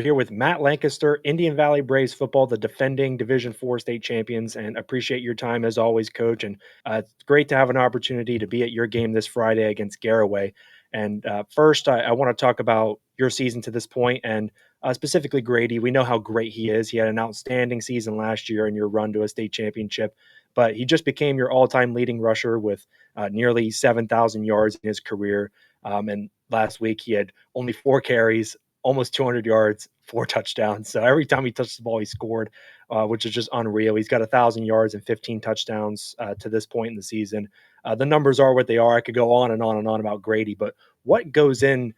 here with Matt Lancaster, Indian Valley Braves football, the defending Division IV state champions, and appreciate your time as always, Coach. And it's great to have an opportunity to be at your game this Friday against Garaway. And first, I want to talk about your season to this point, and specifically Grady. We know how great he is. He had an outstanding season last year in your run to a state championship, but he just became your all-time leading rusher with nearly 7,000 yards in his career. And last week, he had only 4 carries, almost 200 yards, 4 touchdowns. So every time he touched the ball, he scored, which is just unreal. He's got 1,000 yards and 15 touchdowns to this point in the season. The numbers are what they are. I could go on and on and on about Grady, but what goes into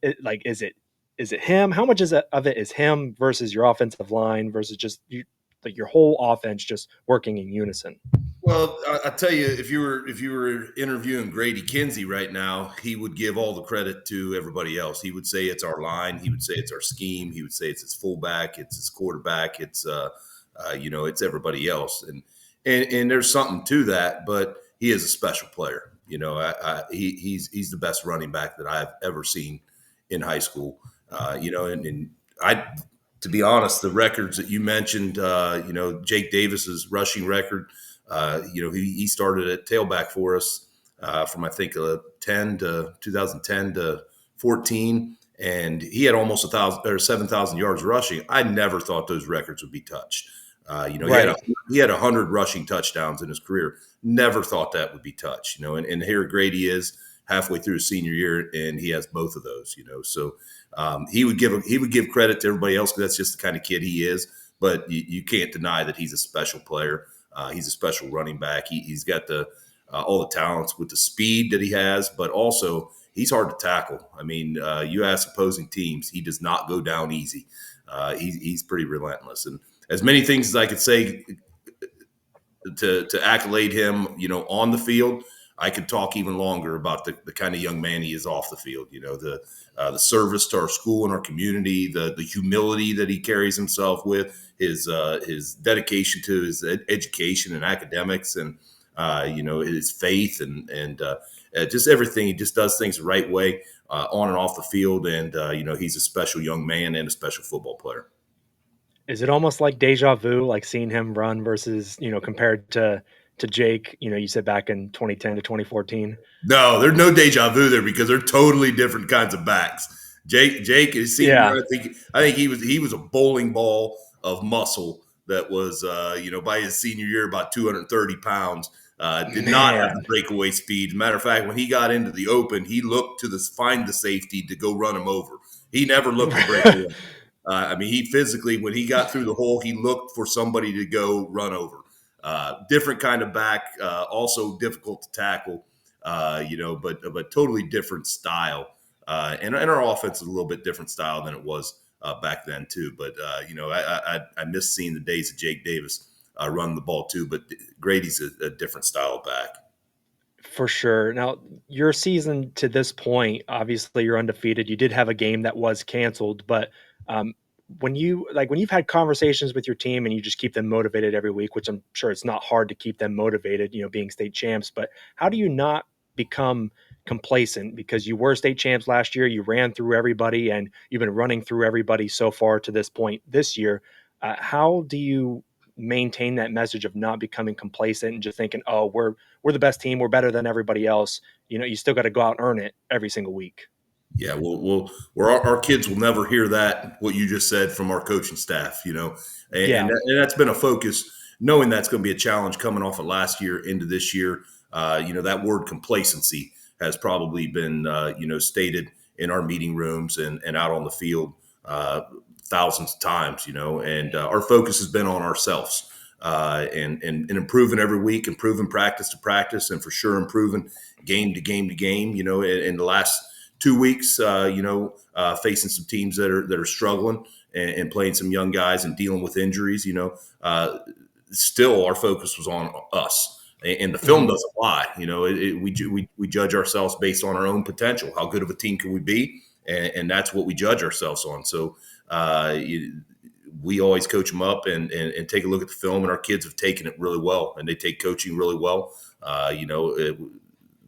it? Like, is it him? How much of it is him versus your offensive line versus just like your whole offense just working in unison? Well, I tell you, if you were interviewing Grady Kinsey right now, he would give all the credit to everybody else. He would say it's our line. He would say it's our scheme. He would say it's his fullback, it's his quarterback, it's it's everybody else. And there's something to that, but he is a special player. He's the best running back that I've ever seen in high school. And I, to be honest, the records that you mentioned, Jake Davis's rushing record. He started at tailback for us from I think 2010 to 14, and he had almost 1,000 or 7,000 yards rushing. I never thought those records would be touched. Right. He had 100 rushing touchdowns in his career. Never thought that would be touched. And here Grady is halfway through his senior year, and he has both of those. So he would give credit to everybody else because that's just the kind of kid he is. But you can't deny that he's a special player. He's a special running back. He's got all the talents with the speed that he has, but also he's hard to tackle. I mean, you ask opposing teams, he does not go down easy. He's pretty relentless. And as many things as I could say to accolade him, on the field, I could talk even longer about the kind of young man he is off the field. The service to our school and our community, the humility that he carries himself with, his dedication to his education and academics, and his faith and just everything. He just does things the right way on and off the field, and he's a special young man and a special football player. Is it almost like deja vu, like seeing him run versus, compared to Jake, you said back in 2010 to 2014? No, there's no deja vu there because they're totally different kinds of backs. Jake is senior. Yeah. I think he was a bowling ball of muscle that was by his senior year about 230 pounds. Did not have the breakaway speed. Matter of fact, when he got into the open, he looked to find the safety to go run him over. He never looked to break away. He physically, when he got through the hole, he looked for somebody to go run over. Different kind of back, also difficult to tackle, but totally different style. And our offense is a little bit different style than it was back then too. But I miss seeing the days of Jake Davis run the ball too. But Grady's a different style back. For sure. Now, your season to this point, obviously you're undefeated. You did have a game that was canceled, but when you've had conversations with your team and you just keep them motivated every week, which I'm sure it's not hard to keep them motivated, being state champs, but how do you not become complacent? Because you were state champs last year, you ran through everybody, and you've been running through everybody so far to this point this year. How do you maintain that message of not becoming complacent and just thinking, oh, we're the best team, we're better than everybody else? You still got to go out and earn it every single week. Yeah, our kids will never hear that, what you just said, from our coaching staff, and that's been a focus, knowing that's going to be a challenge coming off of last year into this year. That word complacency has probably been, stated in our meeting rooms and out on the field thousands of times, and our focus has been on ourselves and improving every week, improving practice to practice, and for sure improving game to game to game, in the last 2 weeks, facing some teams that are struggling and playing some young guys and dealing with injuries, still our focus was on us. And the film doesn't lie. We judge ourselves based on our own potential. How good of a team can we be? And that's what we judge ourselves on. So we always coach them up and take a look at the film, and our kids have taken it really well, and they take coaching really well.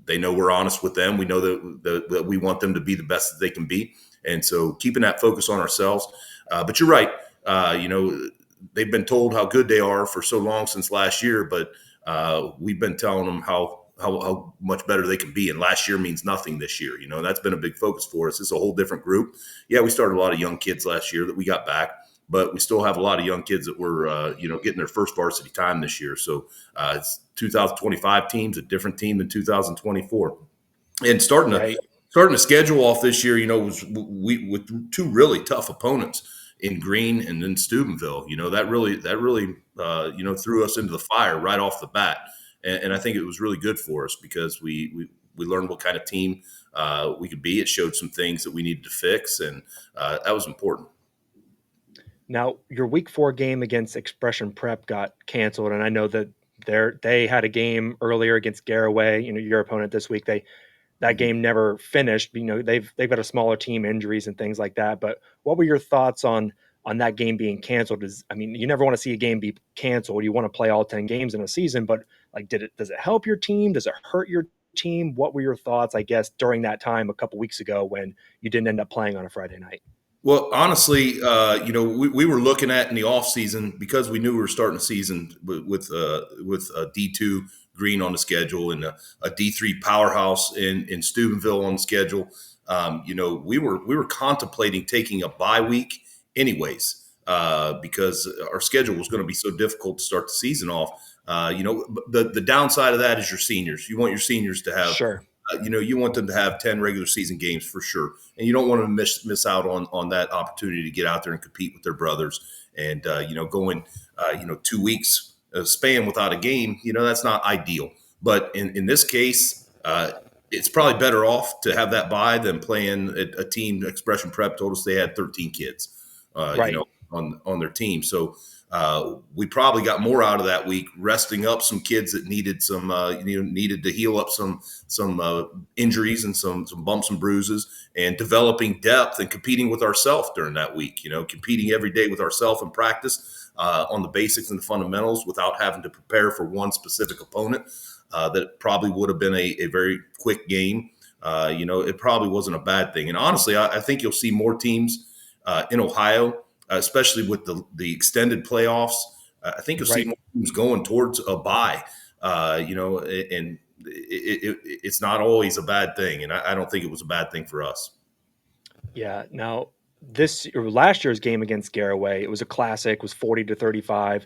They know we're honest with them. We know that we want them to be the best that they can be. And so keeping that focus on ourselves, But you're right. They've been told how good they are for so long since last year, but we've been telling them how much better they can be. And last year means nothing this year. That's been a big focus for us. It's a whole different group. Yeah, we started a lot of young kids last year that we got back, but we still have a lot of young kids that were, getting their first varsity time this year. So it's 2025 team's a different team than 2024. And Right. starting to schedule off this year, was we with two really tough opponents in Green and then Steubenville. That really threw us into the fire right off the bat, and I think it was really good for us because we learned what kind of team we could be. It showed some things that we needed to fix, and that was important. Now, your week 4 game against Expression Prep got canceled, and I know that they had a game earlier against Garaway, your opponent this week. That Mhm. game never finished. They've got a smaller team, injuries and things like that. But what were your thoughts on that game being canceled? You never want to see a game be canceled. You want to play all 10 games in a season, but like, does it help your team? Does it hurt your team? What were your thoughts, I guess, during that time a couple weeks ago when you didn't end up playing on a Friday night? Well, honestly, we were looking at in the off season because we knew we were starting the season with a D2 Green on the schedule and a D3 powerhouse in Steubenville on the schedule. We were contemplating taking a bye week anyways because our schedule was going to be so difficult to start the season off. The downside of that is your seniors. You want your seniors to have Sure. you want them to have 10 regular season games for sure. And you don't want them to miss out on that opportunity to get out there and compete with their brothers. And, going, 2 weeks span without a game, that's not ideal. But in this case, it's probably better off to have that bye than playing a team. Expression Prep told us they had 13 kids, Right. on their team. So we probably got more out of that week, resting up some kids that needed needed to heal up some injuries and some bumps and bruises, and developing depth and competing with ourselves during that week. Competing every day with ourselves in practice on the basics and the fundamentals without having to prepare for one specific opponent. That probably would have been a very quick game. It probably wasn't a bad thing. And honestly, I think you'll see more teams in Ohio, especially with the extended playoffs. I think you'll see Right. more teams going towards a bye. And it's not always a bad thing, and I don't think it was a bad thing for us. Yeah. Now, this or last year's game against Garaway, it was a classic. It was 40-35.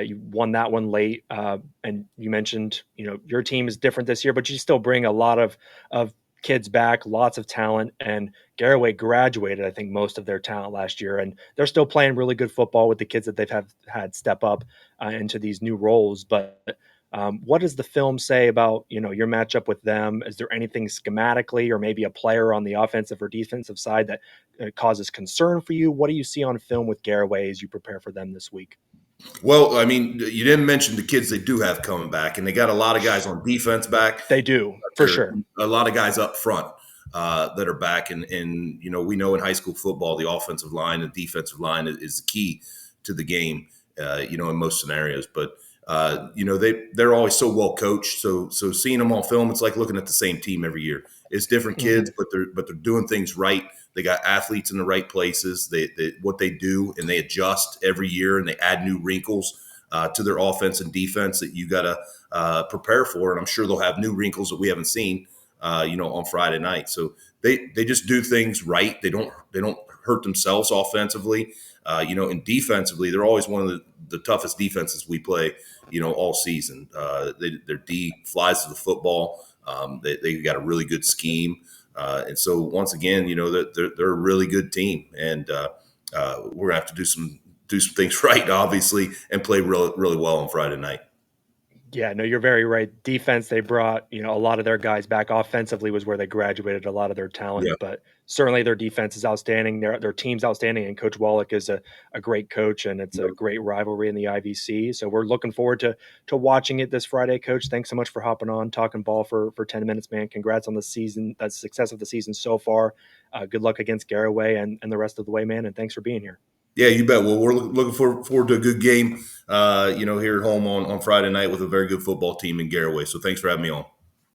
You won that one late, and you mentioned your team is different this year, but you still bring a lot of kids back, lots of talent. And Garaway graduated, I think, most of their talent last year, and they're still playing really good football with the kids that they've had step up into these new roles. But what does the film say about your matchup with them? Is there anything schematically, or maybe a player on the offensive or defensive side that causes concern for you? What do you see on film with Garaway as you prepare for them this week? Well, I mean, you didn't mention the kids they do have coming back, and they got a lot of guys on defense back. They do, for There sure. are a lot of guys up front that are back, and we know in high school football the offensive line and defensive line is the key to the game. In most scenarios, but they're always so well coached. So seeing them on film, it's like looking at the same team every year. It's different kids, Mhm. but they're doing things right. They got athletes in the right places. They what they do, and they adjust every year, and they add new wrinkles to their offense and defense that you got to prepare for. And I'm sure they'll have new wrinkles that we haven't seen, on Friday night. So they just do things right. They don't hurt themselves offensively, and defensively, they're always one of the toughest defenses we play, all season. Their D flies to the football. They got a really good scheme. And so once again, they're a really good team, and we're gonna have to do some things right, obviously, and play really really well on Friday night. Yeah, no, you're very right. Defense, they brought, a lot of their guys back. Offensively was where they graduated a lot of their talent, Yeah, but certainly their defense is outstanding. Their team's outstanding, and Coach Wallick is a great coach, and it's a great rivalry in the IVC. So we're looking forward to watching it this Friday, Coach. Thanks so much for hopping on, talking ball for 10 minutes, man. Congrats on the season, the success of the season so far. Good luck against Garaway and the rest of the way, man. And thanks for being here. yeah, you bet. Well, we're looking forward to a good game, here at home on Friday night with a very good football team in Garaway. So thanks for having me on.